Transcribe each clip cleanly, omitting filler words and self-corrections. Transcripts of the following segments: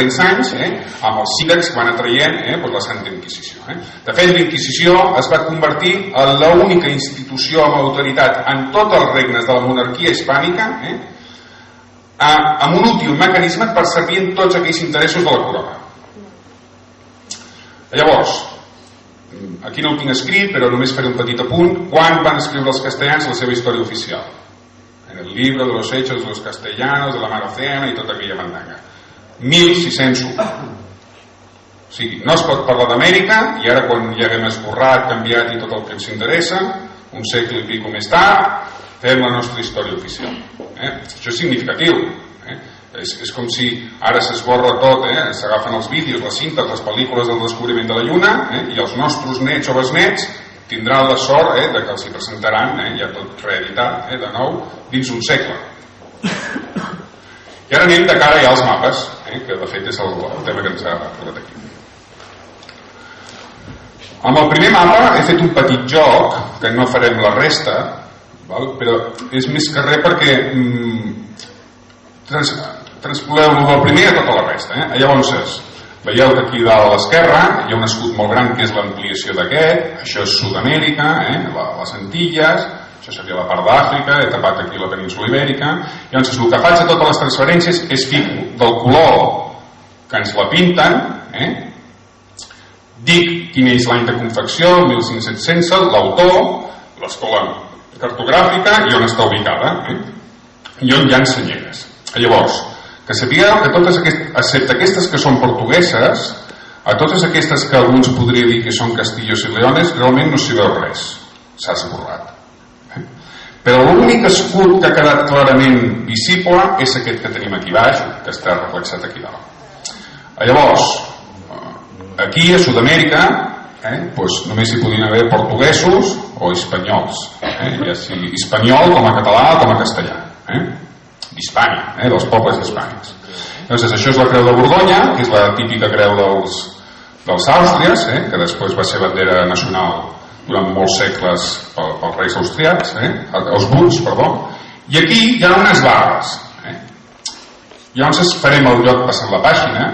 diferents anys, amb els sílex que van atraient la Santa Inquisició. De fet, la Inquisició es va convertir en l'única institució amb autoritat en tots els regnes de la monarquia hispànica amb un útil mecanisme per servir en tots aquells interessos de la corona. Llavors, aquí no ho tinc escrit, però només faré un petit apunt. Quan van escriure els castellans la seva història oficial? En el libro de los hechos de los castellanos, de la mar Océana i tota aquella mandanga. 1601. O sigui, no es pot parlar d'Amèrica, i ara quan ja haguem esborrat, canviat i tot el que ens interessa, un segle i pico més tard, fem la nostra història oficial. Això és significatiu. És com si ara s'esborra tot, s'agafen els vídeos, les cintes, les pel·lícules del descobriment de la Lluna, i els nostres nets o besnets tindran la sort de que els hi presentaran, ja tot reeditat, de nou, dins un segle. I ara anem de cara ja als mapes, que de fet és el tema que ens ha portat aquí. Amb el primer mapa he fet un petit joc, que no farem la resta, però és més que res perquè transpoleu del primer a tota la resta. Llavors, veieu que aquí dalt a l'esquerra hi ha un escut molt gran que és l'ampliació d'aquest. Això és Sud-amèrica, les Antilles, això seria la part d'Àfrica, he tapat aquí la península Ibèrica. Llavors el que faig a totes les transferències és fico del color que ens la pinten, dic quin és l'any de confecció, 1500, l'autor, l'escola cartogràfica i on està ubicada, i on hi ha ensenyeres. Llavors, que sapigueu que totes aquestes, excepte aquestes que són portugueses, a totes aquestes que alguns podria dir que són Castillos i Leones, realment no s'hi veu res, s'ha esborrat. Però l'únic escut que ha quedat clarament visible és aquest que tenim aquí baix, que està reflexat aquí dalt. Llavors, aquí a Sud-amèrica només hi podien haver portuguesos o espanyols, ja sigui espanyol com a català o com a castellà, d'Hispània, dels pobles hispànics. Llavors, això és la creu de Borgonya, que és la típica creu dels Àustries, que després va ser bandera nacional durant molts segles pels reis austriacs, els Huns, perdó, i aquí hi ha unes barres. Llavors farem el joc passant la pàgina,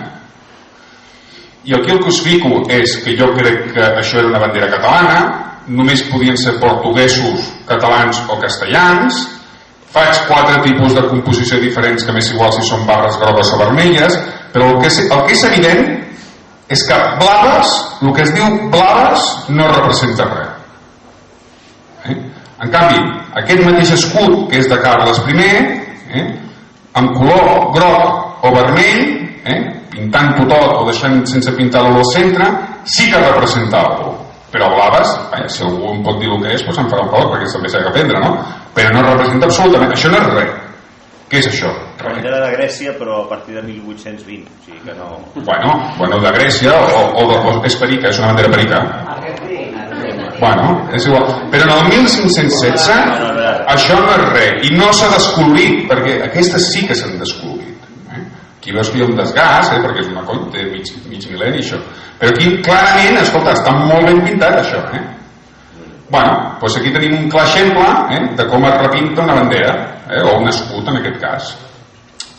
i aquí el que us fico és que jo crec que això era una bandera catalana, només podien ser portuguesos, catalans o castellans. Faig 4 tipus de composició diferents, que m'és igual si són barres grogues o vermelles, però el que és evident és que blaves, el que es diu blaves, no representa res. En canvi, aquest mateix escut, que és de Carles I, amb color groc o vermell, pintant-ho tot o deixant sense pintar-lo al centre, sí que representa alguna cosa. Però blaves, si algú em pot dir el que és, doncs em farà un favor, perquè també s'ha d'aprendre, no? Però no representa absolutament, això no és res. Què és això? La bandera de Grècia, però a partir de 1820, o sigui que no... Bueno, de Grècia o és perica, és una bandera perica. Bueno, és igual. Però en el 1516 això no és res, i no s'ha descolorit, perquè aquestes sí que s'han descolorit. Aquí veus que hi ha un desgast, perquè és una cosa, té mig mil·lenni això. Però aquí clarament, escolta, està molt ben pintat això. Bueno, doncs aquí tenim un clar exemple de com es repinta una bandera, o un escut en aquest cas.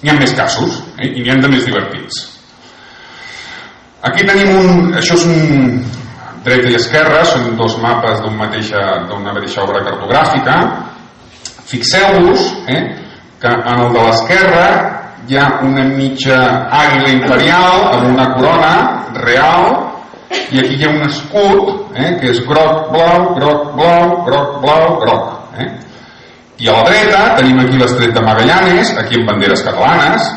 N'hi ha més casos, i n'hi ha de més divertits. Aquí tenim això és un dreta i esquerra, són dos mapes d'una mateixa obra cartogràfica. Fixeu-vos que en el de l'esquerra hi ha una mitja àguila imperial amb una corona real, i aquí hi ha un escut que és groc, blau, groc, blau, groc, blau, groc. I a la dreta tenim aquí l'estret de Magallanes, aquí amb banderes catalanes,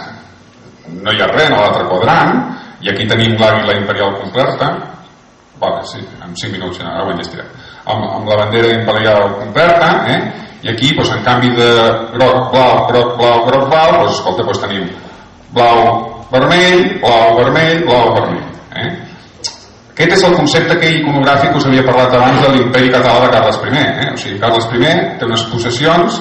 no hi ha res en l'altre quadrant, i aquí tenim l'àguila imperial completa, sí, en 5 minuts, ara ho enllestirem, amb la bandera imperial completa, i aquí, en canvi de groc, blau, groc, blau, groc, blau, escolta, tenim blau, vermell, blau, vermell, blau, vermell. Aquest és el concepte que iconogràfic us havia parlat abans de l'imperi català de Carles I. O sigui, Carles I té unes possessions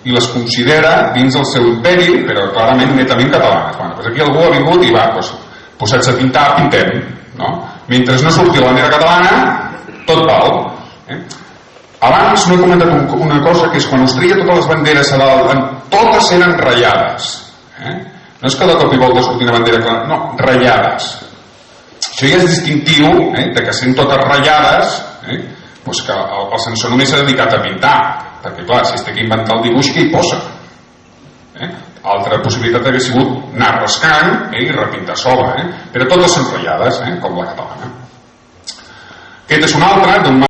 i les considera dins el seu imperi, però clarament netament catalanes. Aquí algú ha vingut i va, posats a pintar, pintem. Mentre no surti la bandera catalana, tot val. Abans no he comentat una cosa, que és quan us treia totes les banderes a dalt, totes eren ratllades. No és que de cop i volta surti una bandera clara, no, ratllades. Això ja és distintiu, de que sent totes ratllades, doncs que el censor només s'ha dedicat a pintar, perquè clar, si es té que inventar el dibuix, què hi posa? Altra possibilitat hauria sigut anar rascant i repintar sola, però totes són ratllades, com la catalana. Aquest és un altre d'un